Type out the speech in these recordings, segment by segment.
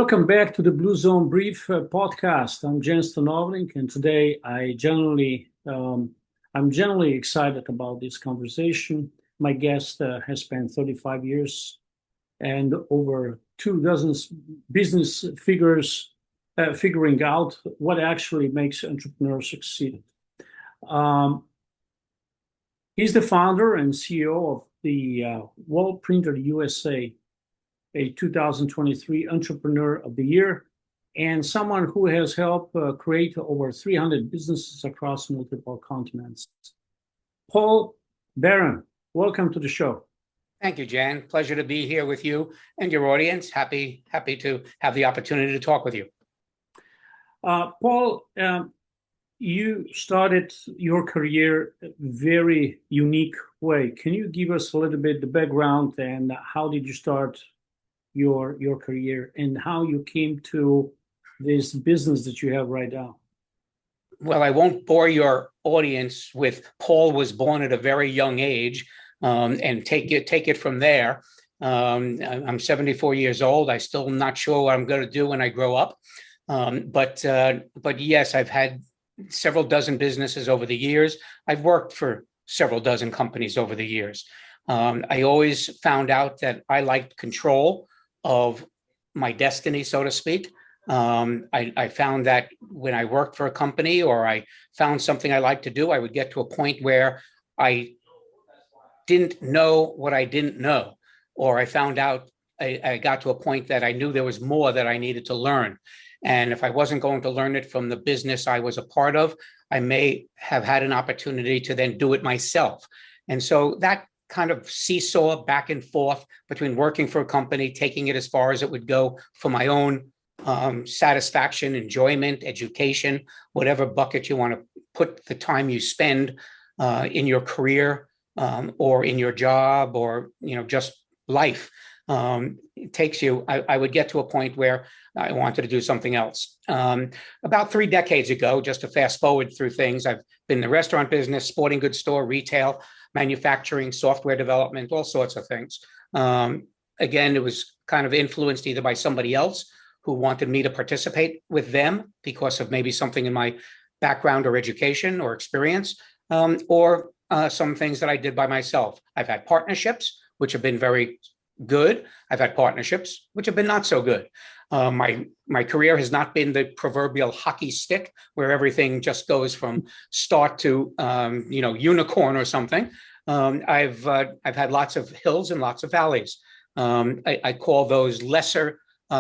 Welcome back to the Blue Zone Brief podcast. I'm Jens Stanovnik, and today I'm generally excited about this conversation. My guest has spent 35 years and over 2 dozen business figures figuring out what actually makes entrepreneurs succeed. He's the founder and CEO of the Wall Printer USA, a 2023 Entrepreneur of the Year, and someone who has helped create over 300 businesses across multiple continents. Paul Baron, welcome to the show. Thank you, Jan. Pleasure to be here with you and your audience. Happy to have the opportunity to talk with you. Paul, you started your career a very unique way. Can you give us a little bit the background and how did you start your career and how you came to this business that you have right now? Well, I won't bore your audience with Paul was born at a very young age, and take it from there. I'm 74 years old. I still not sure what I'm going to do when I grow up. But yes, I've had several dozen businesses over the years. I've worked for several dozen companies over the years. I always found out that I liked control of my destiny, so to speak. I found that when I worked for a company or I found something I liked to do, I would get to a point where I didn't know what I didn't know, or I found out I got to a point that I knew there was more that I needed to learn. And if I wasn't going to learn it from the business I was a part of, I may have had an opportunity to then do it myself. And so that kind of seesaw back and forth between working for a company, taking it as far as it would go for my own satisfaction, enjoyment, education, whatever bucket you want to put the time you spend in your career or in your job or just life. It takes you. I would get to a point where I wanted to do something else. About 3 decades ago, just to fast forward through things, I've been in the restaurant business, sporting goods store, retail, manufacturing, software development, all sorts of things. Again, it was kind of influenced either by somebody else who wanted me to participate with them because of maybe something in my background or education or experience, or some things that I did by myself. I've had partnerships, which have been very good. I've had partnerships, which have been not so good. My career has not been the proverbial hockey stick where everything just goes from start to unicorn or something. I've had lots of hills and lots of valleys. I call those lesser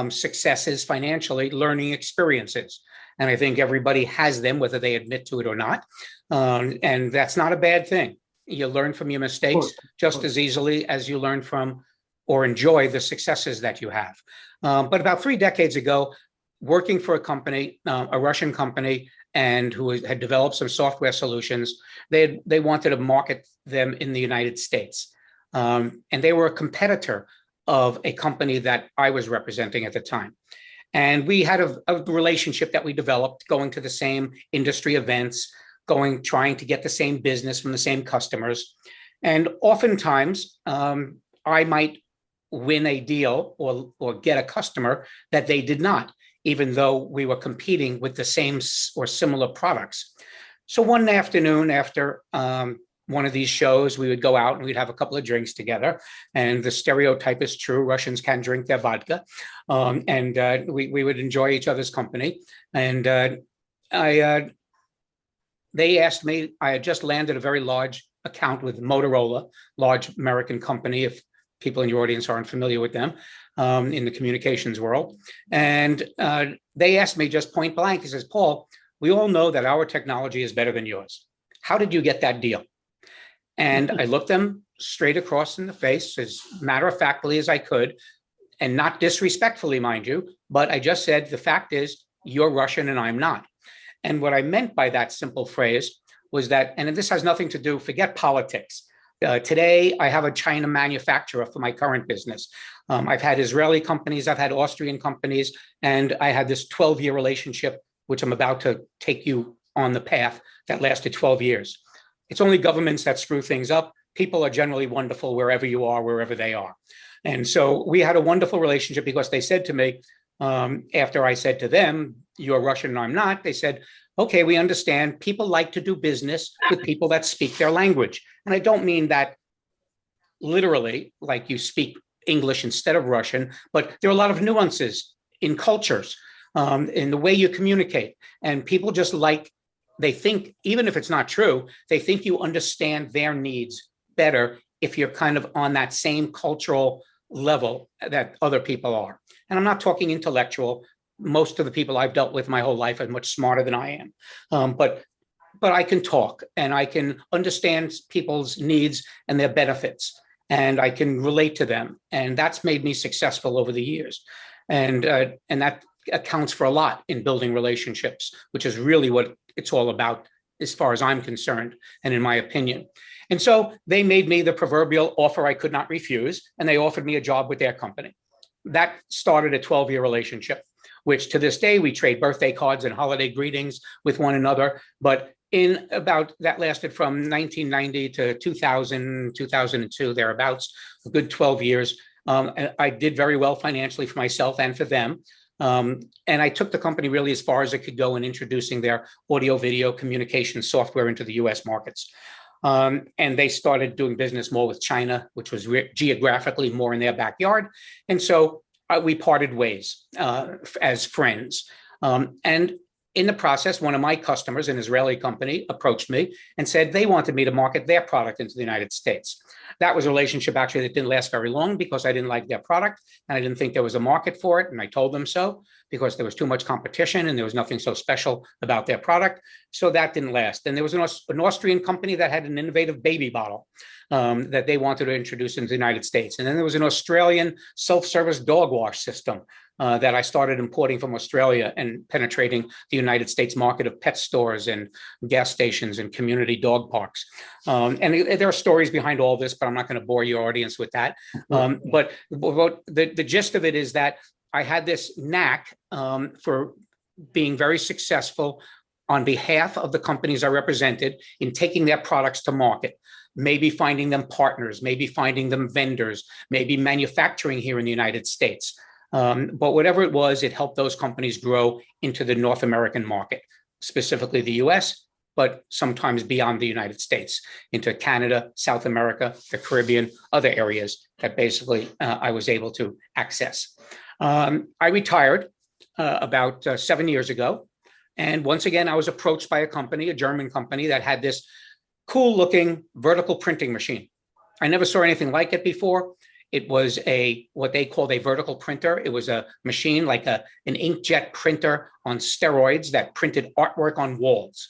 successes financially learning experiences, and I think everybody has them, whether they admit to it or not. And that's not a bad thing. You learn from your mistakes just as easily as you learn from or enjoy the successes that you have. But about 3 decades ago, working for a company, a Russian company, and who had developed some software solutions, they wanted to market them in the United States. And they were a competitor of a company that I was representing at the time. And we had a relationship that we developed, going to the same industry events, trying to get the same business from the same customers. And oftentimes, I might win a deal or get a customer that they did not, even though we were competing with the same or similar products. So one afternoon after one of these shows, we would go out and we'd have a couple of drinks together. And the stereotype is true. Russians can drink their vodka. And we would enjoy each other's company. And they asked me, I had just landed a very large account with Motorola, large American company, if people in your audience aren't familiar with them, in the communications world. And they asked me just point blank, he says, Paul, we all know that our technology is better than yours. How did you get that deal? And I looked them straight across in the face, as matter-of-factly as I could, and not disrespectfully, mind you, but I just said, the fact is, you're Russian and I'm not. And what I meant by that simple phrase was that, and this has nothing to do, forget politics. Today, I have a China manufacturer for my current business. I've had Israeli companies, I've had Austrian companies, and I had this 12-year relationship, which I'm about to take you on the path, that lasted 12 years. It's only governments that screw things up. People are generally wonderful wherever you are, wherever they are. And so we had a wonderful relationship because they said to me, After I said to them, you're Russian and I'm not, they said, okay, we understand. People like to do business with people that speak their language. And I don't mean that literally, like you speak English instead of Russian, but there are a lot of nuances in cultures, in the way you communicate. And people just like, they think, even if it's not true, they think you understand their needs better if you're kind of on that same cultural level that other people are. And I'm not talking intellectual. Most of the people I've dealt with my whole life are much smarter than I am. But I can talk and I can understand people's needs and their benefits, and I can relate to them. And that's made me successful over the years. And that accounts for a lot in building relationships, which is really what it's all about, as far as I'm concerned, and in my opinion. And so they made me the proverbial offer I could not refuse, and they offered me a job with their company. That started a 12-year relationship, which to this day, we trade birthday cards and holiday greetings with one another. But in about, that lasted from 1990 to 2000, 2002, thereabouts, a good 12 years. I did very well financially for myself and for them. And I took the company really as far as it could go in introducing their audio video communication software into the US markets. And they started doing business more with China, which was geographically more in their backyard. And so we parted ways as friends. And in the process, one of my customers, an Israeli company, approached me and said they wanted me to market their product into the United States. That was a relationship actually that didn't last very long because I didn't like their product and I didn't think there was a market for it. And I told them so because there was too much competition and there was nothing so special about their product. So that didn't last. And there was an Austrian company that had an innovative baby bottle that they wanted to introduce into the United States. And then there was an Australian self-service dog wash system that I started importing from Australia and penetrating the United States market of pet stores and gas stations and community dog parks. And there are stories behind all this, but I'm not going to bore your audience with that. But the gist of it is that I had this knack for being very successful on behalf of the companies I represented in taking their products to market, maybe finding them partners, maybe finding them vendors, maybe manufacturing here in the United States. But whatever it was, it helped those companies grow into the North American market, specifically the US, but sometimes beyond the United States, into Canada, South America, the Caribbean, other areas that basically I was able to access. I retired about 7 years ago. And once again, I was approached by a company, a German company that had this cool looking vertical printing machine. I never saw anything like it before. It was what they called a vertical printer. It was a machine like an inkjet printer on steroids that printed artwork on walls.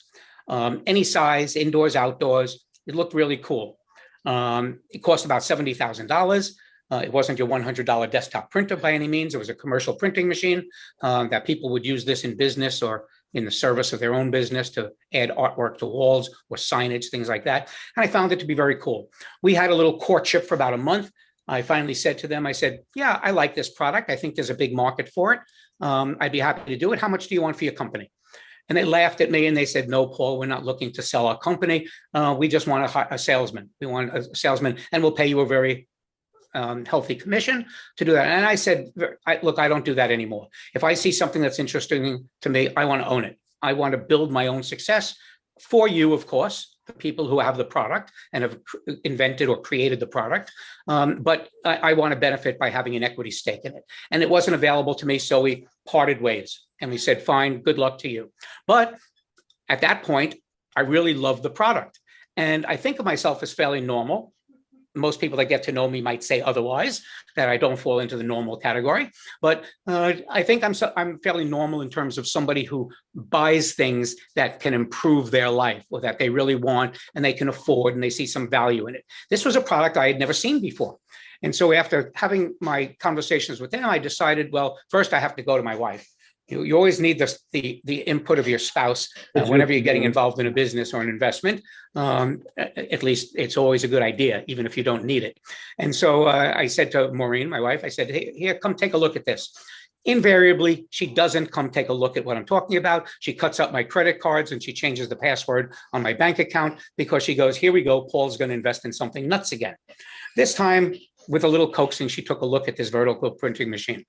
Any size, indoors, outdoors. It looked really cool. It cost about $70,000. It wasn't your $100 desktop printer by any means. It was a commercial printing machine that people would use this in business or in the service of their own business to add artwork to walls or signage, things like that. And I found it to be very cool. We had a little courtship for about a month. I finally said to them, I said, yeah, I like this product. I think there's a big market for it. I'd be happy to do it. How much do you want for your company? And they laughed at me and they said, no, Paul, we're not looking to sell our company. We just want a salesman. We want a salesman and we'll pay you a very healthy commission to do that. And I said, look, I don't do that anymore. If I see something that's interesting to me, I want to own it. I want to build my own success for you, of course, the people who have the product and have invented or created the product. But I want to benefit by having an equity stake in it. And it wasn't available to me. So we parted ways and we said, fine, good luck to you. But at that point, I really loved the product. And I think of myself as fairly normal. Most people that get to know me might say otherwise, that I don't fall into the normal category. But I think I'm fairly normal in terms of somebody who buys things that can improve their life or that they really want and they can afford and they see some value in it. This was a product I had never seen before. And so after having my conversations with them, I decided, well, first I have to go to my wife. You always need the input of your spouse whenever you're getting involved in a business or an investment. At least it's always a good idea, even if you don't need it. And so I said to Maureen, my wife, I said, hey, here, come take a look at this. Invariably, she doesn't come take a look at what I'm talking about. She cuts up my credit cards and she changes the password on my bank account because she goes, here we go, Paul's going to invest in something nuts again. This time, with a little coaxing, she took a look at this vertical printing machine.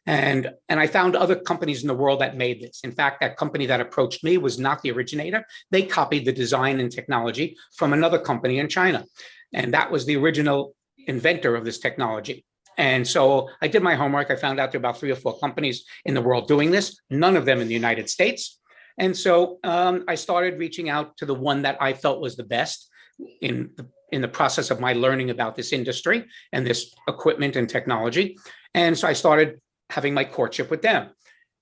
And I found other companies in the world that made this. In fact, that company that approached me was not the originator. They copied the design and technology from another company in China. And that was the original inventor of this technology. And so I did my homework. I found out there are about 3 or 4 companies in the world doing this, none of them in the United States. And so I started reaching out to the one that I felt was the best in the process of my learning about this industry and this equipment and technology. And so I started having my courtship with them.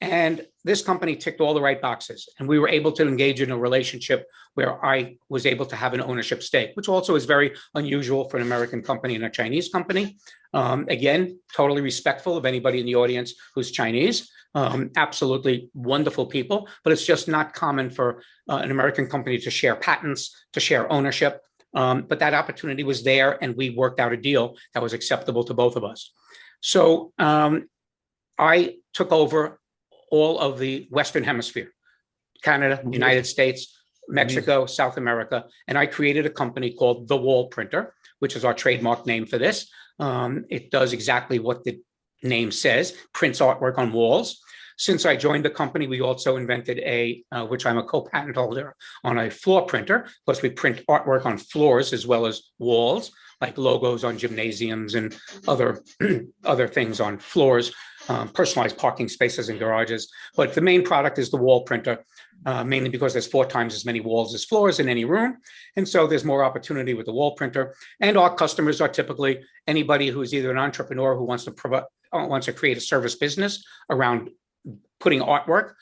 And this company ticked all the right boxes. And we were able to engage in a relationship where I was able to have an ownership stake, which also is very unusual for an American company and a Chinese company. Again, totally respectful of anybody in the audience who's Chinese. Absolutely wonderful people, but it's just not common for an American company to share patents, to share ownership. But that opportunity was there, and we worked out a deal that was acceptable to both of us. So I took over all of the Western Hemisphere, Canada, United States, Mexico, South America, and I created a company called The Wall Printer, which is our trademark name for this. It does exactly what the name says, prints artwork on walls. Since I joined the company, we also invented which I'm a co-patent holder on, a floor printer. Plus, we print artwork on floors as well as walls, like logos on gymnasiums and other things on floors, personalized parking spaces and garages. But the main product is the wall printer, mainly because there's 4 times as many walls as floors in any room. And so there's more opportunity with the wall printer. And our customers are typically anybody who's either an entrepreneur who wants to create a service business around putting artwork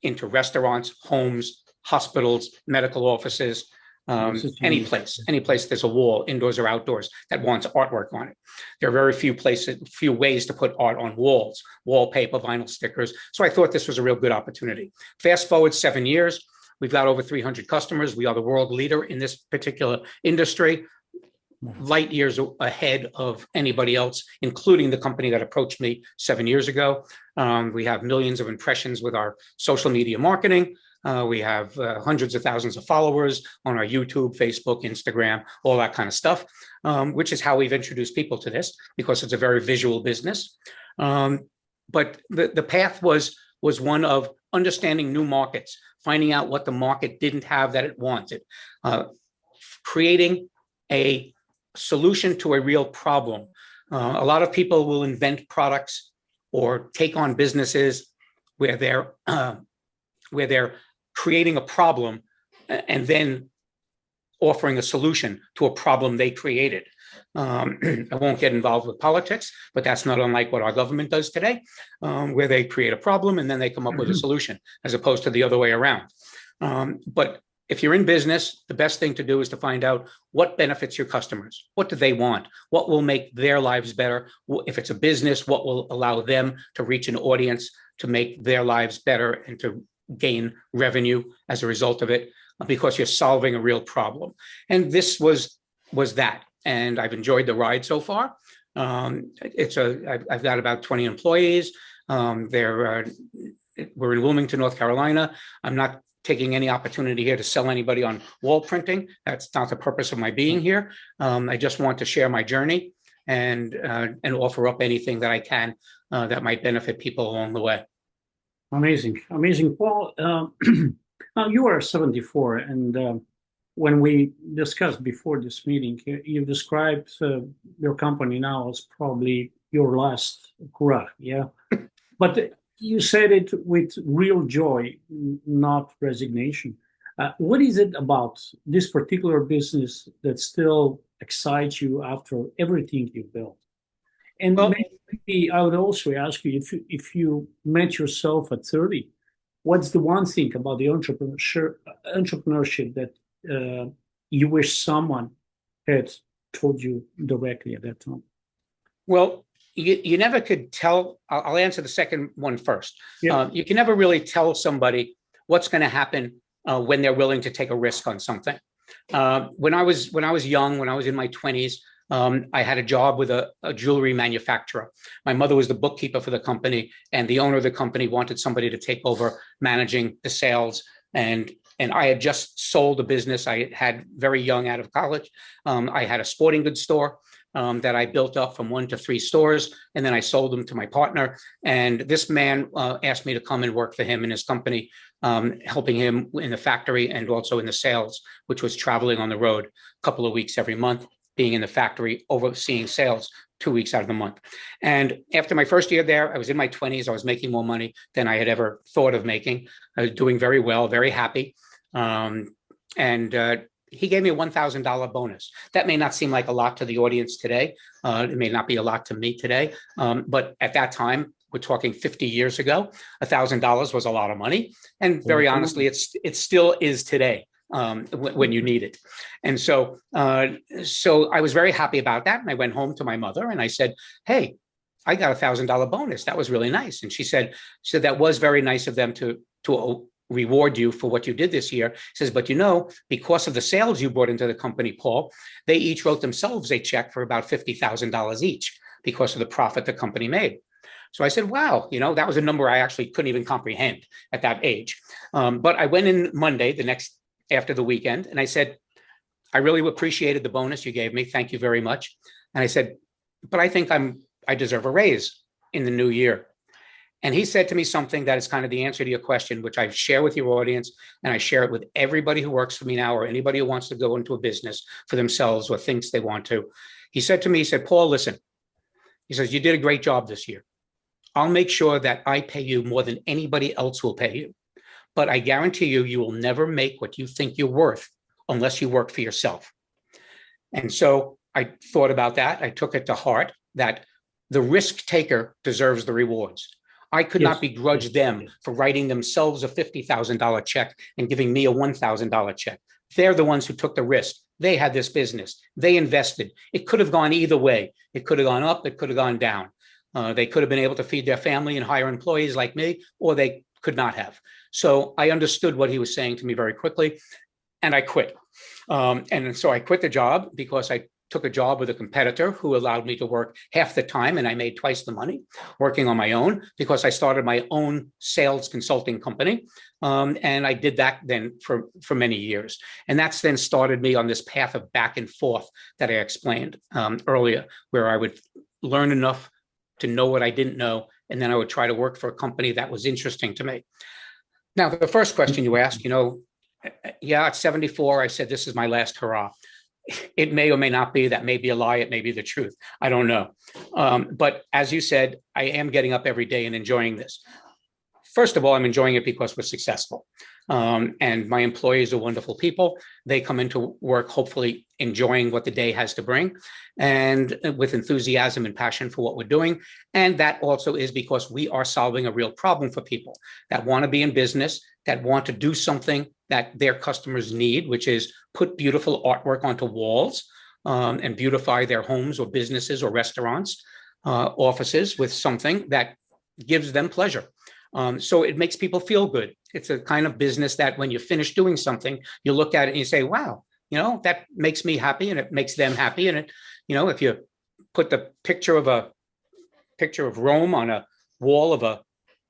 into restaurants, homes, hospitals, medical offices, any place there's a wall, indoors or outdoors, that wants artwork on it. There are very few ways to put art on walls, wallpaper, vinyl stickers. So I thought this was a real good opportunity. Fast forward 7 years, we've got over 300 customers. We are the world leader in this particular industry, light years ahead of anybody else, including the company that approached me 7 years ago. We have millions of impressions with our social media marketing. We have hundreds of thousands of followers on our YouTube, Facebook, Instagram, all that kind of stuff, which is how we've introduced people to this, because it's a very visual business. But the path was one of understanding new markets, finding out what the market didn't have that it wanted, creating a solution to a real problem. A lot of people will invent products or take on businesses where they're creating a problem and then offering a solution to a problem they created. I won't get involved with politics, but that's not unlike what our government does today, where they create a problem and then they come up with a solution, as opposed to the other way around. But if you're in business, the best thing to do is to find out what benefits your customers. What do they want? What will make their lives better? If it's a business, what will allow them to reach an audience to make their lives better and to gain revenue as a result of it, because you're solving a real problem. And this was that. And I've enjoyed the ride so far. I've got about 20 employees. We're in Wilmington, North Carolina. I'm not taking any opportunity here to sell anybody on wall printing. That's not the purpose of my being here. I just want to share my journey and offer up anything that I can that might benefit people along the way. Amazing, Paul. Now you are 74, and when we discussed before this meeting, you described your company now as probably your last hurrah, yeah? But you said it with real joy, not resignation. What is it about this particular business that still excites you after everything you've built? And maybe I would also ask you, if you met yourself at 30, what's the one thing about the entrepreneurship that you wish someone had told you directly at that time? Well, you never could tell. I'll answer the second one first. Yeah. You can never really tell somebody what's going to happen when they're willing to take a risk on something. When I was young, when I was in my 20s, I had a job with a jewelry manufacturer. My mother was the bookkeeper for the company, and the owner of the company wanted somebody to take over managing the sales. And I had just sold a business I had very young out of college. I had a sporting goods store. that I built up from 1 to 3 stores, and then I sold them to my partner. And this man asked me to come and work for him in his company, helping him in the factory and also in the sales, which was traveling on the road a couple of weeks every month, being in the factory, overseeing sales 2 weeks out of the month. And after my first year there, I was in my 20s. I was making more money than I had ever thought of making. I was doing very well, very happy. He gave me a $1,000 bonus. That may not seem like a lot to the audience today. It may not be a lot to me today. But at that time, we're talking 50 years ago, $1,000 was a lot of money. And very honestly, it still is today when you need it. And so I was very happy about that. And I went home to my mother and I said, hey, I got a $1,000 bonus. That was really nice. And she said, that was very nice of them to reward you for what you did this year. He says, but because of the sales you brought into the company, Paul, they each wrote themselves a check for about $50,000 each because of the profit the company made. So I said, wow, that was a number I actually couldn't even comprehend at that age. But I went in Monday, after the weekend, and I said, I really appreciated the bonus you gave me. Thank you very much. And I said, but I think I deserve a raise in the new year. And he said to me something that is kind of the answer to your question, which I share with your audience, and I share it with everybody who works for me now, or anybody who wants to go into a business for themselves or thinks they want to. He said to me, Paul, listen, he says, you did a great job this year. I'll make sure that I pay you more than anybody else will pay you. But I guarantee you will never make what you think you're worth unless you work for yourself. And so I thought about that. I took it to heart that the risk taker deserves the rewards. I could not begrudge them for writing themselves a $50,000 check and giving me a $1,000 check. They're the ones who took the risk. They had this business. They invested. It could have gone either way. It could have gone up. It could have gone down. They could have been able to feed their family and hire employees like me, or they could not have. So I understood what he was saying to me very quickly, and I quit. And so I quit the job because I took a job with a competitor who allowed me to work half the time, and I made twice the money working on my own because I started my own sales consulting company. And I did that then for many years. And that's then started me on this path of back and forth that I explained earlier, where I would learn enough to know what I didn't know, and then I would try to work for a company that was interesting to me. Now, the first question you asked, at 74, I said, this is my last hurrah. It may or may not be. That may be a lie. It may be the truth. I don't know. But as you said, I am getting up every day and enjoying this. First of all, I'm enjoying it because we're successful. And my employees are wonderful people. They come into work, hopefully enjoying what the day has to bring and with enthusiasm and passion for what we're doing. And that also is because we are solving a real problem for people that want to be in business, that want to do something that their customers need, which is put beautiful artwork onto walls and beautify their homes or businesses or restaurants, offices with something that gives them pleasure. So it makes people feel good. It's a kind of business that when you finish doing something, you look at it and you say, wow, that makes me happy and it makes them happy. And it, if you put the picture of Rome on a wall of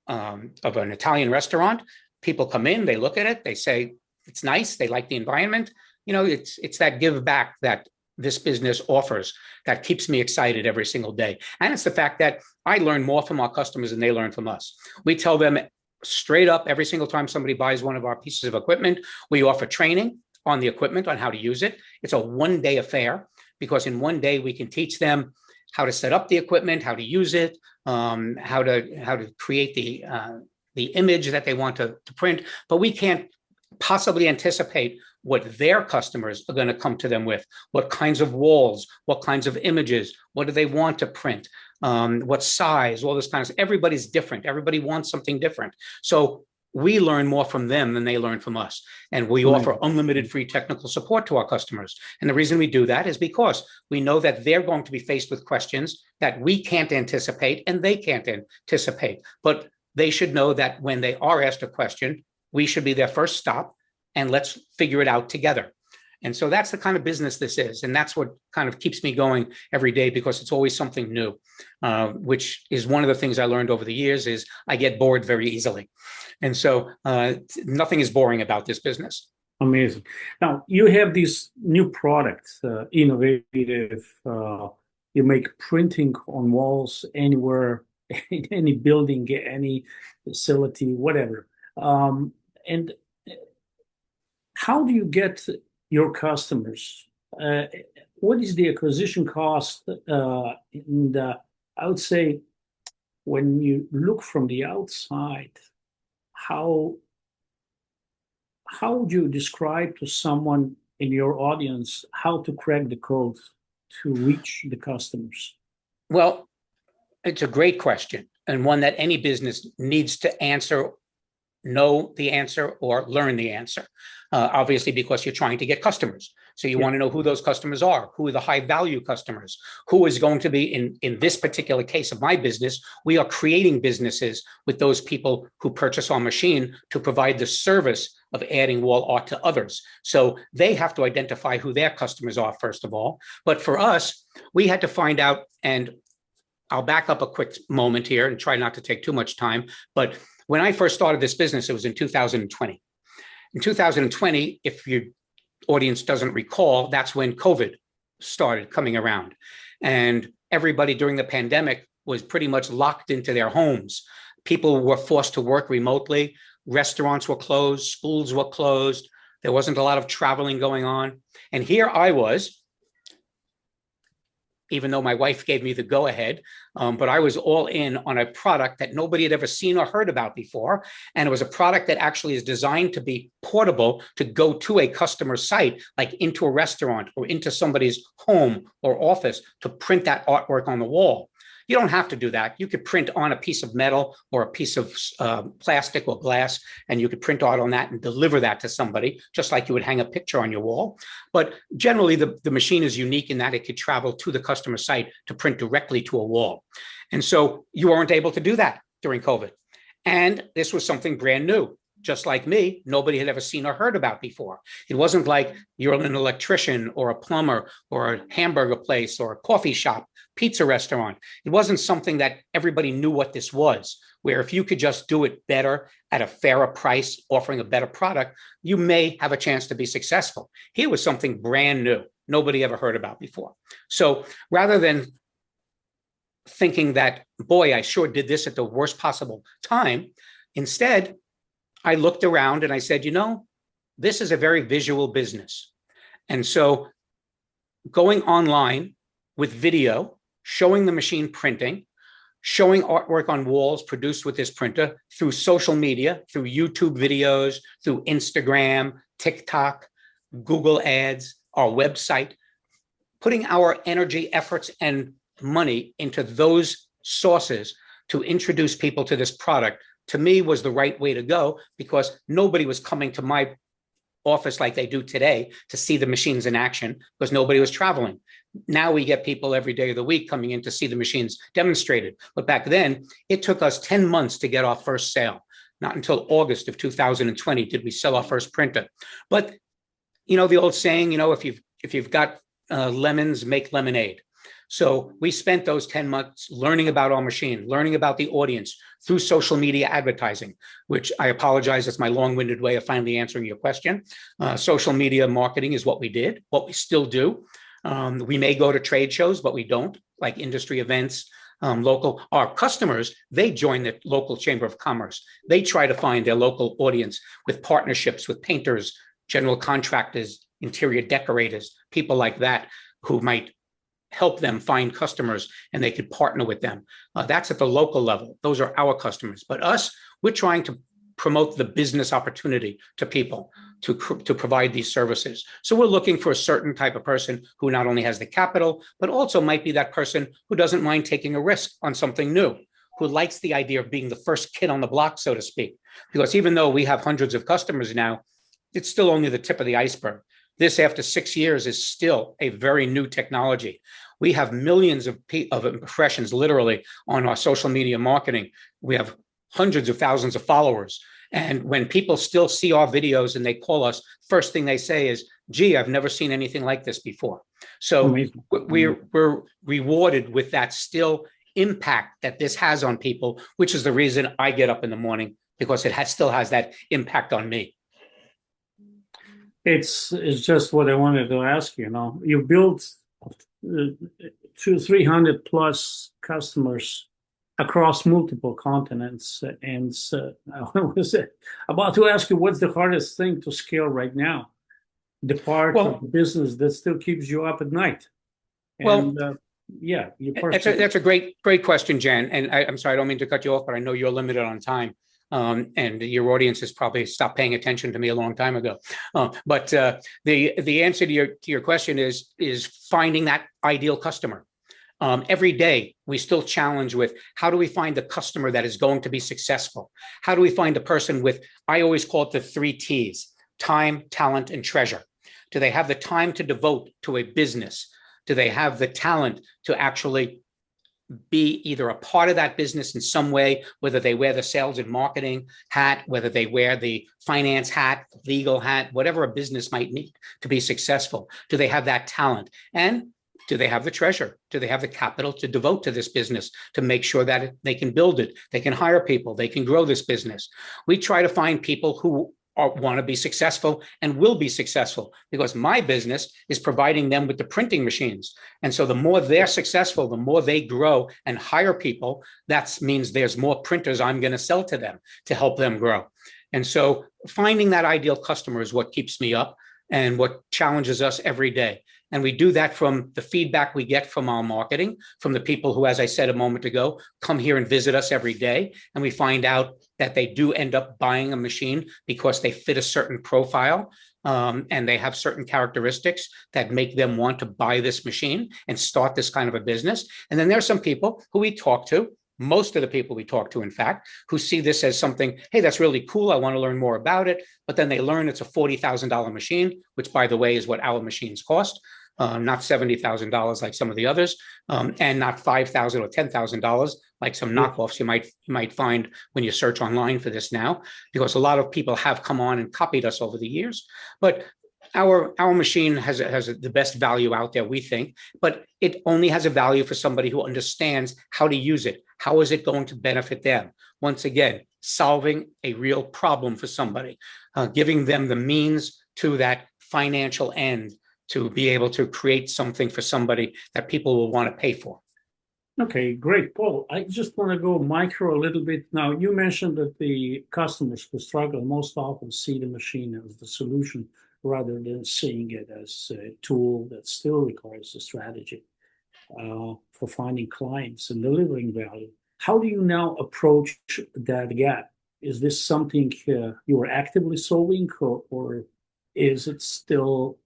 an Italian restaurant, people come in, they look at it, they say, it's nice. They like the environment. It's that give back that this business offers that keeps me excited every single day. And it's the fact that I learn more from our customers than they learn from us. We tell them straight up every single time somebody buys one of our pieces of equipment, we offer training on the equipment, on how to use it. It's a one-day affair because in one day we can teach them how to set up the equipment, how to use it, how to create the image that they want to print. But we can't possibly anticipate what their customers are going to come to them with, what kinds of walls, what kinds of images, what do they want to print, what size, all this kind of stuff. Everybody's different. Everybody wants something different. So we learn more from them than they learn from us. And we offer unlimited free technical support to our customers. And the reason we do that is because we know that they're going to be faced with questions that we can't anticipate and they can't anticipate. But they should know that when they are asked a question, we should be their first stop and let's figure it out together. And so that's the kind of business this is. And that's what kind of keeps me going every day because it's always something new, which is one of the things I learned over the years is I get bored very easily. And so nothing is boring about this business. Amazing. Now you have these new products, innovative you make printing on walls anywhere, in any building, any facility, whatever. And how do you get your customers? What is the acquisition cost? And I would say, when you look from the outside, how would you describe to someone in your audience how to crack the code to reach the customers? Well, it's a great question, and one that any business needs to answer, know the answer or learn the answer. Obviously, because you're trying to get customers. So you want to know who those customers are, who are the high value customers, who is going to be, in this particular case of my business, we are creating businesses with those people who purchase our machine to provide the service of adding wall art to others. So they have to identify who their customers are, first of all. But for us, we had to find out, and I'll back up a quick moment here and try not to take too much time. But when I first started this business, it was in 2020. In 2020, if your audience doesn't recall, that's when COVID started coming around. And everybody during the pandemic was pretty much locked into their homes. People were forced to work remotely. Restaurants were closed. Schools were closed. There wasn't a lot of traveling going on. And here I was, even though my wife gave me the go-ahead, but I was all in on a product that nobody had ever seen or heard about before. And it was a product that actually is designed to be portable, to go to a customer site, like into a restaurant or into somebody's home or office, to print that artwork on the wall. You don't have to do that. You could print on a piece of metal or a piece of plastic or glass, and you could print art on that and deliver that to somebody, just like you would hang a picture on your wall. But generally, the machine is unique in that it could travel to the customer site to print directly to a wall. And so you weren't able to do that during COVID. And this was something brand new. Just like me, nobody had ever seen or heard about before. It wasn't like you're an electrician or a plumber or a hamburger place or a coffee shop, pizza restaurant. It wasn't something that everybody knew what this was, where if you could just do it better at a fairer price, offering a better product, you may have a chance to be successful. Here was something brand new, nobody ever heard about before. So rather than thinking that, boy, I sure did this at the worst possible time, instead, I looked around and I said, this is a very visual business. And so going online with video, showing the machine printing, showing artwork on walls produced with this printer through social media, through YouTube videos, through Instagram, TikTok, Google ads, our website, putting our energy, efforts, and money into those sources to introduce people to this product, to me, was the right way to go, because nobody was coming to my office like they do today to see the machines in action, because nobody was traveling. Now we get people every day of the week coming in to see the machines demonstrated. But back then, it took us 10 months to get our first sale. Not until August of 2020 did we sell our first printer. But, the old saying, if you've got lemons, make lemonade. So we spent those 10 months learning about our machine, learning about the audience through social media advertising, which I apologize, that's my long-winded way of finally answering your question. Social media marketing is what we did, what we still do. We may go to trade shows, but we don't, like industry events, local. Our customers, they join the local chamber of commerce. They try to find their local audience with partnerships with painters, general contractors, interior decorators, people like that, who might help them find customers and they could partner with them. That's at the local level. Those are our customers. But us, we're trying to promote the business opportunity to people to provide these services. So we're looking for a certain type of person who not only has the capital, but also might be that person who doesn't mind taking a risk on something new, who likes the idea of being the first kid on the block, so to speak. Because even though we have hundreds of customers now, it's still only the tip of the iceberg. This, after 6 years, is still a very new technology. We have millions of impressions, literally, on our social media marketing. We have hundreds of thousands of followers. And when people still see our videos and they call us, first thing they say is, gee, I've never seen anything like this before. So we're rewarded with that still impact that this has on people, which is the reason I get up in the morning, because it still has that impact on me. It's just what I wanted to ask you. You built to 300 plus customers across multiple continents. And I was about to ask you, what's the hardest thing to scale right now? The part of the business that still keeps you up at night. And yeah, that's a great question, Jan. And I'm sorry, I don't mean to cut you off, but I know you're limited on time. And your audience has probably stopped paying attention to me a long time ago. But the answer to your question is finding that ideal customer. Every day, we still challenge with how do we find the customer that is going to be successful? How do we find a person with, I always call it the 3 T's, time, talent, and treasure. Do they have the time to devote to a business? Do they have the talent to actually be either a part of that business in some way, whether they wear the sales and marketing hat, whether they wear the finance hat, legal hat, whatever a business might need to be successful? Do they have that talent? And do they have the treasure? Do they have the capital to devote to this business to make sure that they can build it? They can hire people. They can grow this business. We try to find people who want to be successful and will be successful, because my business is providing them with the printing machines. And so the more they're successful, the more they grow and hire people, that means there's more printers I'm going to sell to them to help them grow. And so finding that ideal customer is what keeps me up and what challenges us every day. And we do that from the feedback we get from our marketing, from the people who, as I said a moment ago, come here and visit us every day. And we find out that they do end up buying a machine because they fit a certain profile and they have certain characteristics that make them want to buy this machine and start this kind of a business. And then there are some people who we talk to, most of the people we talk to, in fact, who see this as something, hey, that's really cool. I want to learn more about it. But then they learn it's a $40,000 machine, which, by the way, is what our machines cost. Not $70,000 like some of the others, and not $5,000 or $10,000 like some knockoffs you might find when you search online for this now, because a lot of people have come on and copied us over the years. But our machine has the best value out there, we think, but it only has a value for somebody who understands how to use it. How is it going to benefit them? Once again, solving a real problem for somebody, giving them the means to that financial end, to be able to create something for somebody that people will want to pay for. Okay, great. Paul, I just want to go micro a little bit. Now, you mentioned that the customers who struggle most often see the machine as the solution rather than seeing it as a tool that still requires a strategy for finding clients and delivering value. How do you now approach that gap? Is this something you are actively solving, or is it still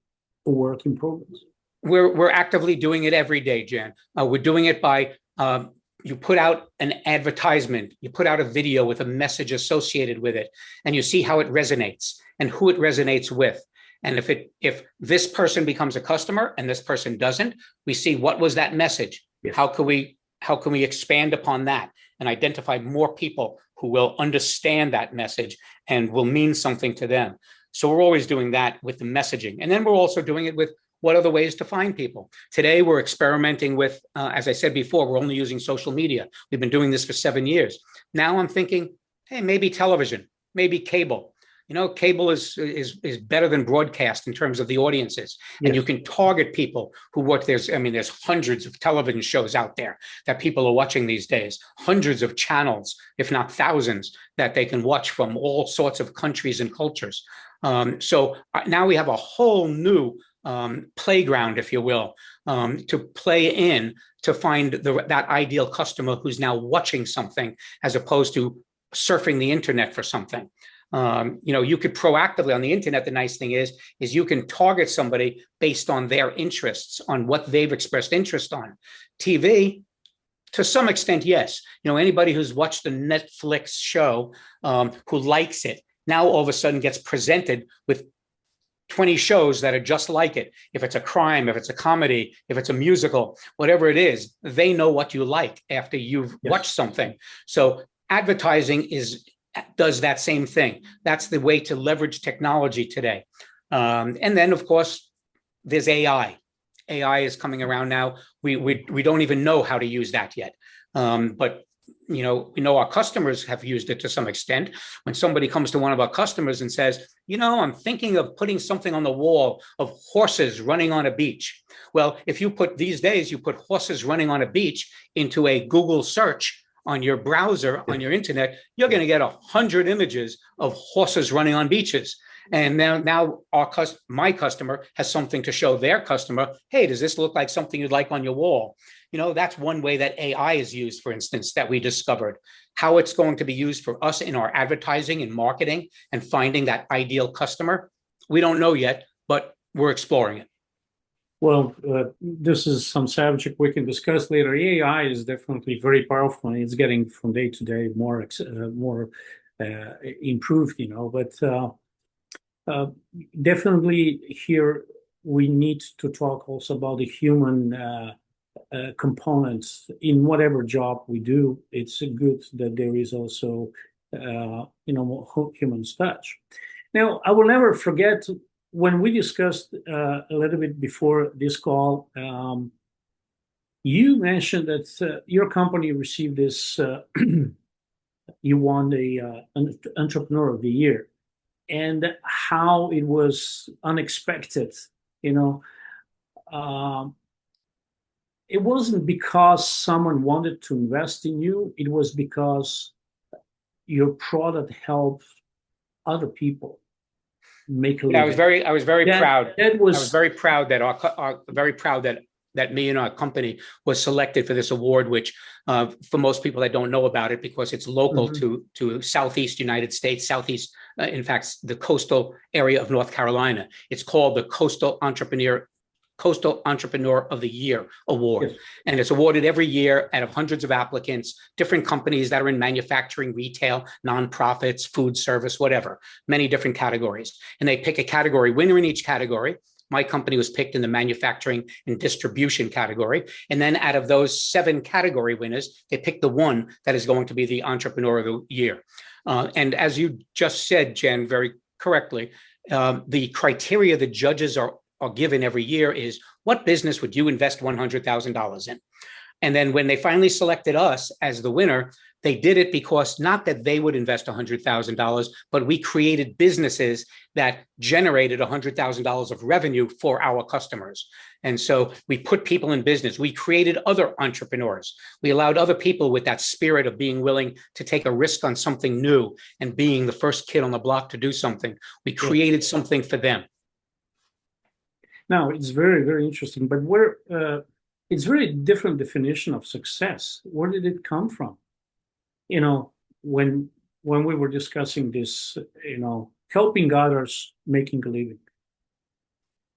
a work in progress? We're actively doing it every day, Jan. We're doing it by you put out an advertisement, you put out a video with a message associated with it, and you see how it resonates and who it resonates with. And if this person becomes a customer and this person doesn't, we see what was that message. Yes. How can we expand upon that and identify more people who will understand that message and will mean something to them? So we're always doing that with the messaging. And then we're also doing it with what other ways to find people. Today, we're experimenting with, as I said before, we're only using social media. We've been doing this for 7 years. Now I'm thinking, hey, maybe television, maybe cable. You know, cable is better than broadcast in terms of the audiences. Yes. And you can target people who watch. There's hundreds of television shows out there that people are watching these days, hundreds of channels, if not thousands, that they can watch from all sorts of countries and cultures. So now we have a whole new playground, if you will, to play in to find that ideal customer who's now watching something as opposed to surfing the internet for something. You could proactively on the internet. The nice thing is you can target somebody based on their interests, on what they've expressed interest on. TV, to some extent, yes. Anybody who's watched a Netflix show who likes it now all of a sudden gets presented with 20 shows that are just like it. If it's a crime, if it's a comedy, if it's a musical, whatever it is, they know what you like after you've watched something. So advertising does that same thing. That's the way to leverage technology today. And then, of course, there's AI. AI is coming around now. We don't even know how to use that yet. But we know our customers have used it to some extent. When somebody comes to one of our customers and says, I'm thinking of putting something on the wall of horses running on a beach. Well, if you put these days, you put horses running on a beach into a Google search on your browser, on your internet, you're going to get 100 images of horses running on beaches. And now my customer has something to show their customer. Hey, does this look like something you'd like on your wall? That's one way that AI is used, for instance, that we discovered. How it's going to be used for us in our advertising and marketing and finding that ideal customer, we don't know yet, but we're exploring it. Well, this is some subject we can discuss later. AI is definitely very powerful, and it's getting from day to day more improved, but definitely here we need to talk also about the human components in whatever job we do. It's good that there is also, human touch. Now, I will never forget when we discussed a little bit before this call, you mentioned that your company received this, you won the Entrepreneur of the Year, and how it was unexpected, it wasn't because someone wanted to invest in you. It was because your product helped other people make a living. I was very proud. I was very proud that that me and our company was selected for this award, which for most people that don't know about it, because it's local to Southeast United States, Southeast, in fact, the coastal area of North Carolina. It's called the Coastal Entrepreneur of the Year Award. Yes. And it's awarded every year out of hundreds of applicants, different companies that are in manufacturing, retail, nonprofits, food service, whatever, many different categories. And they pick a category winner in each category. My company was picked in the manufacturing and distribution category. And then out of those 7 category winners, they picked the one that is going to be the Entrepreneur of the Year. And as you just said, Jen, very correctly, the criteria the judges are given every year is, what business would you invest $100,000 in? And then when they finally selected us as the winner, they did it because not that they would invest $100,000, but we created businesses that generated $100,000 of revenue for our customers. And so we put people in business. We created other entrepreneurs. We allowed other people with that spirit of being willing to take a risk on something new and being the first kid on the block to do something. We created something for them. Now, it's very, very interesting, but it's very different definition of success. Where did it come from? When we were discussing this, helping others, making a living.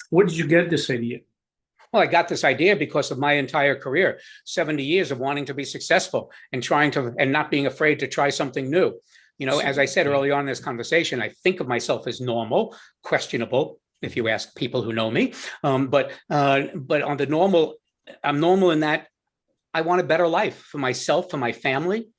Where did you get this idea? Well, I got this idea because of my entire career, 70 years of wanting to be successful and and not being afraid to try something new. As I said early on in this conversation, I think of myself as normal, questionable, if you ask people who know me. But on the normal, I'm normal in that I want a better life for myself, for my family,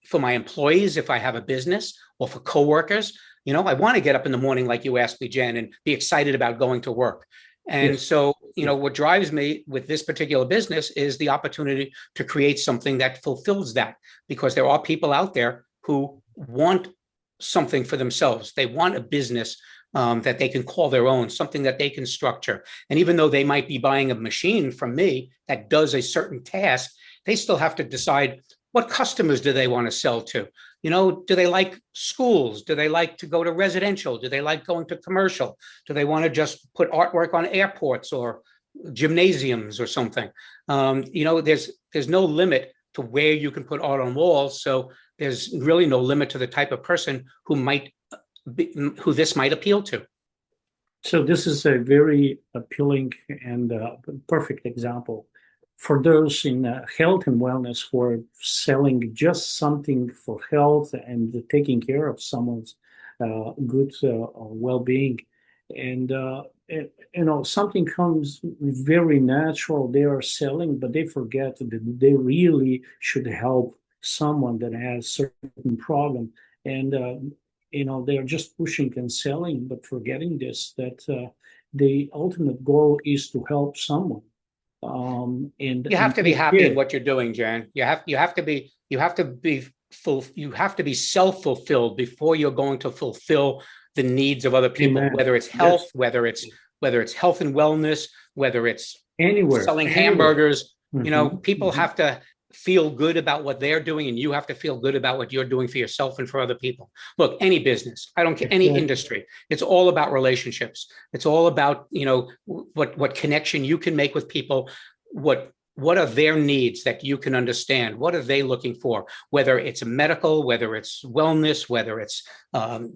for my employees, if I have a business, or for coworkers. I want to get up in the morning, like you asked me, Jen, and be excited about going to work. And so, what drives me with this particular business is the opportunity to create something that fulfills that, because there are people out there who want something for themselves. They want a business that they can call their own, something that they can structure. And even though they might be buying a machine from me that does a certain task, they still have to decide, what customers do they want to sell to? Do they like schools? Do they like to go to residential? Do they like going to commercial? Do they want to just put artwork on airports or gymnasiums or something? There's no limit to where you can put art on walls. So there's really no limit to the type of person who this might appeal to. So this is a very appealing and perfect example for those in health and wellness who are selling just something for health and taking care of someone's good well-being. And something comes very natural. They are selling, but they forget that they really should help someone that has certain problem. And they're just pushing and selling, but forgetting that the ultimate goal is to help someone. And you have to be happy in what you're doing, Jan. You have to be you have to be self-fulfilled before you're going to fulfill the needs of other people, Amen. whether it's health, Yes. whether it's health and wellness, whether it's Anywhere. selling Anywhere. hamburgers. You know, Mhm. people Mhm. have to feel good about what they're doing, and you have to feel good about what you're doing for yourself and for other people. Look, any business, I don't care, any Exactly. industry, it's all about relationships. It's all about, you know, what connection you can make with people, what are their needs that you can understand? What are they looking for? Whether it's medical, whether it's wellness, whether it's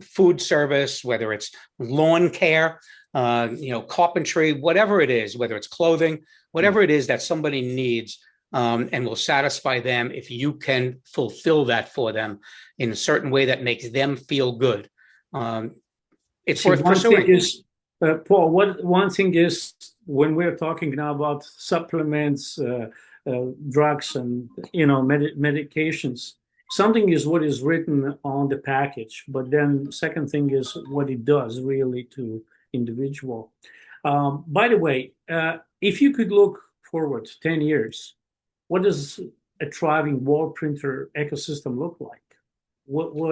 food service, whether it's lawn care, you know, carpentry, whatever it is, whether it's clothing, whatever it is that somebody needs, and will satisfy them if you can fulfill that for them in a certain way that makes them feel good. It's See, worth one thing pursuing. is, Paul, one thing is when we're talking now about supplements, drugs, and medications, something is what is written on the package, but then second thing is what it does really to individual. By the way, if you could look forward 10 years, what does a thriving wall printer ecosystem look like? What's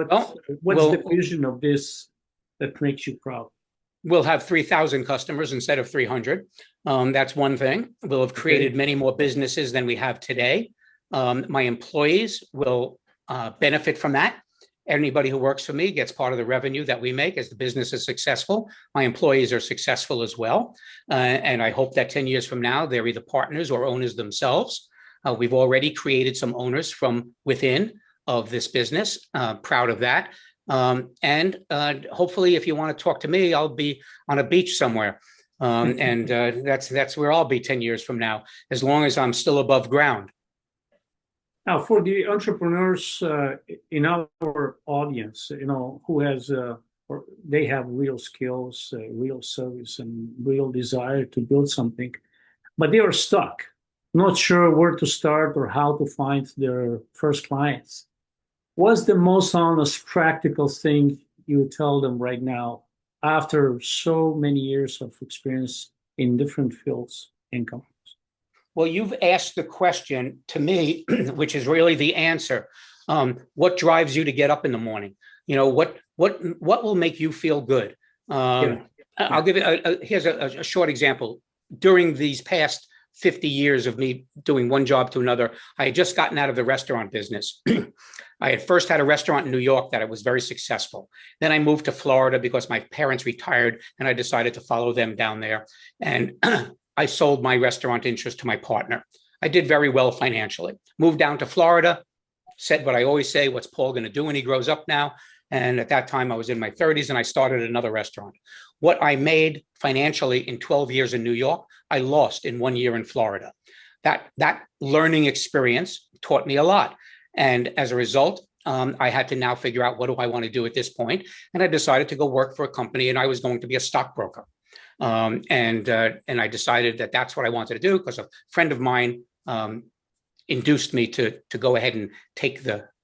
well, the vision of this that makes you proud? We'll have 3,000 customers instead of 300. That's one thing. We'll have created many more businesses than we have today. My employees will benefit from that. Anybody who works for me gets part of the revenue that we make as the business is successful. My employees are successful as well. And I hope that 10 years from now, they're either partners or owners themselves. We've already created some owners from within of this business. Proud of that. And hopefully, if you want to talk to me, I'll be on a beach somewhere. And that's where I'll be 10 years from now, as long as I'm still above ground. Now, for the entrepreneurs in our audience, who has or they have real skills, real service, and real desire to build something, but they are stuck, not sure where to start or how to find their first clients. What's the most honest, practical thing you would tell them right now after so many years of experience in different fields and companies? Well, you've asked the question to me, which is really the answer. What drives you to get up in the morning? You know, what will make you feel good? I'll give you here's a short example. During these past 50 years of me doing one job to another, I had just gotten out of the restaurant business. I had first had a restaurant in New York that was very successful. Then I moved to Florida because my parents retired and I decided to follow them down there. And I sold my restaurant interest to my partner. I did very well financially. Moved down to Florida, said what I always say, what's Paul going to do when he grows up now? And at that time I was in my 30s and I started another restaurant. What I made financially in 12 years in New York, I lost in 1 year in Florida. That learning experience taught me a lot. And as a result, I had to now figure out what do I want to do at this point. And I decided to go work for a company and I was going to be a stockbroker. And I decided that that's what I wanted to do because a friend of mine induced me to go ahead and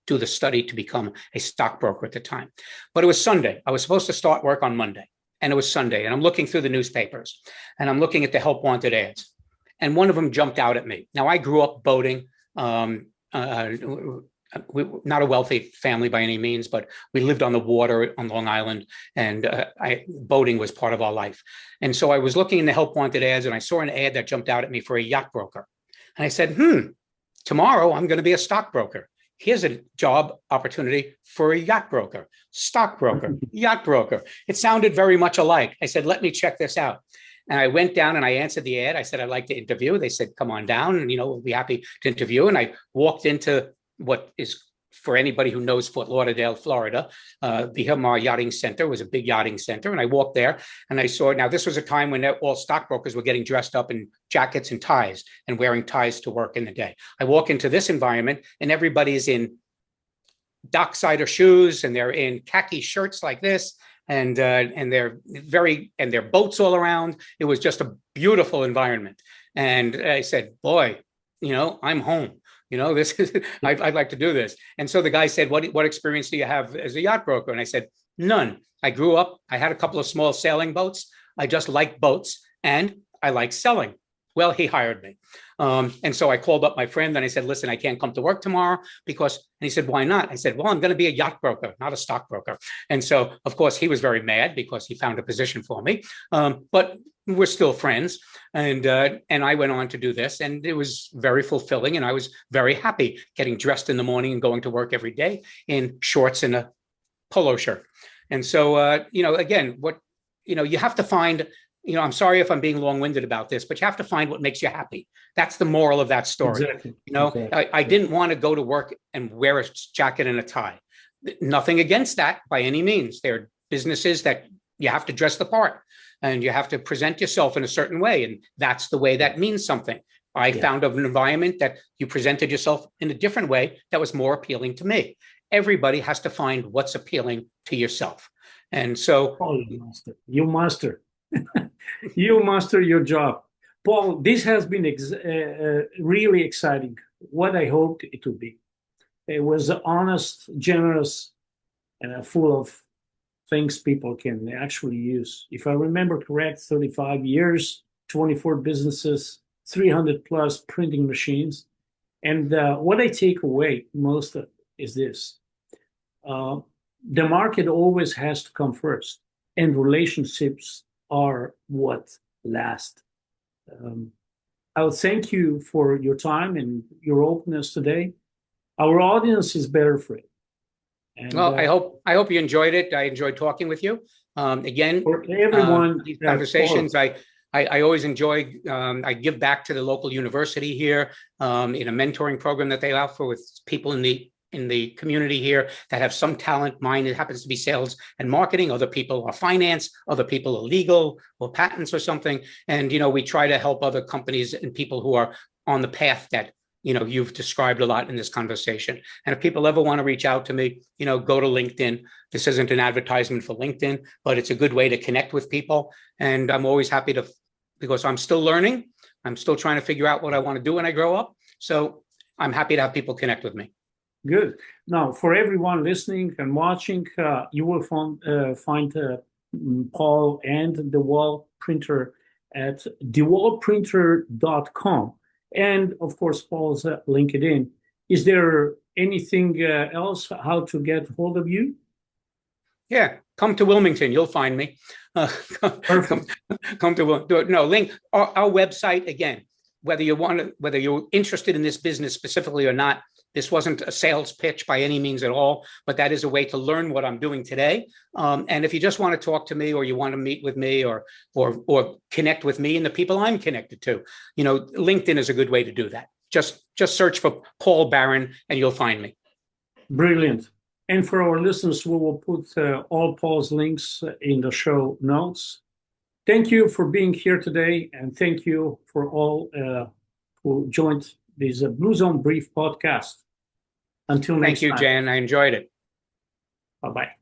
do the study to become a stockbroker at the time. But it was Sunday. I was supposed to start work on Monday. And it was Sunday. And I'm looking through the newspapers and I'm looking at the help wanted ads. And one of them jumped out at me. Now, I grew up boating. Not a wealthy family by any means, but we lived on the water on Long Island, and boating was part of our life. And so I was looking in the help wanted ads, and I saw an ad that jumped out at me for a yacht broker. And I said, tomorrow I'm going to be a stockbroker. Here's a job opportunity for a yacht broker, stockbroker, yacht broker. It sounded very much alike. I said, let me check this out. And I went down and I answered the ad. I said, I'd like to interview. They said, come on down and, we'll be happy to interview. And I walked into what is, for anybody who knows Fort Lauderdale, Florida, the Hilmar Yachting Center was a big yachting center. And I walked there and I saw, now this was a time when all stockbrokers were getting dressed up in jackets and ties and wearing ties to work in the day. I walk into this environment and everybody's in Docksider shoes and they're in khaki shirts like this. And their boats all around. It was just a beautiful environment. And I said, boy, I'm home. This is, I'd like to do this. And so the guy said, what experience do you have as a yacht broker? And I said, none. I grew up, I had a couple of small sailing boats. I just like boats and I like selling. Well, he hired me. And so I called up my friend and I said, listen, I can't come to work tomorrow because, and he said, why not? I said, well, I'm going to be a yacht broker, not a stockbroker. And so, of course, he was very mad because he found a position for me. But we're still friends. And I went on to do this, and it was very fulfilling. And I was very happy getting dressed in the morning and going to work every day in shorts and a polo shirt. And so, again, you have to find, I'm sorry if I'm being long-winded about this, but you have to find what makes you happy. That's the moral of that story. Exactly. Exactly. I didn't want to go to work and wear a jacket and a tie. Nothing against that by any means. There are businesses that you have to dress the part and you have to present yourself in a certain way. And that's the way that means something. I found an environment that you presented yourself in a different way that was more appealing to me. Everybody has to find what's appealing to yourself. And so you master. You master your job. Paul, this has been really exciting. What I hoped it would be. It was honest, generous, and full of things people can actually use. If I remember correct, 35 years, 24 businesses, 300 plus printing machines. And what I take away most of is this. The market always has to come first, and relationships are what last. I would thank you for your time and your openness today. Our audience is better for it. And, well, I hope you enjoyed it. I enjoyed talking with you. Again, for everyone, these conversations, I always enjoy. I give back to the local university here in a mentoring program that they offer with people in the community here that have some talent. Mine, it happens to be sales and marketing. Other people are finance. Other people are legal or patents or something. And, we try to help other companies and people who are on the path that, you've described a lot in this conversation. And if people ever want to reach out to me, go to LinkedIn. This isn't an advertisement for LinkedIn, but it's a good way to connect with people. And I'm always happy to, because I'm still learning. I'm still trying to figure out what I want to do when I grow up. So I'm happy to have people connect with me. Good. Now, for everyone listening and watching, you will find Paul and the Wall Printer at thewallprinter.com. And, of course, Paul's LinkedIn. Is there anything else, how to get hold of you? Yeah, come to Wilmington. You'll find me. Perfect. Come to link our website again. Whether you're interested in this business specifically or not, this wasn't a sales pitch by any means at all, but that is a way to learn what I'm doing today. And if you just want to talk to me or you want to meet with me or connect with me and the people I'm connected to, LinkedIn is a good way to do that. Just search for Paul Barron and you'll find me. Brilliant. And for our listeners, we will put all Paul's links in the show notes. Thank you for being here today, and thank you for all who joined this Blue Zone Brief podcast. Until next time. Thank you, Jan. I enjoyed it. Bye-bye.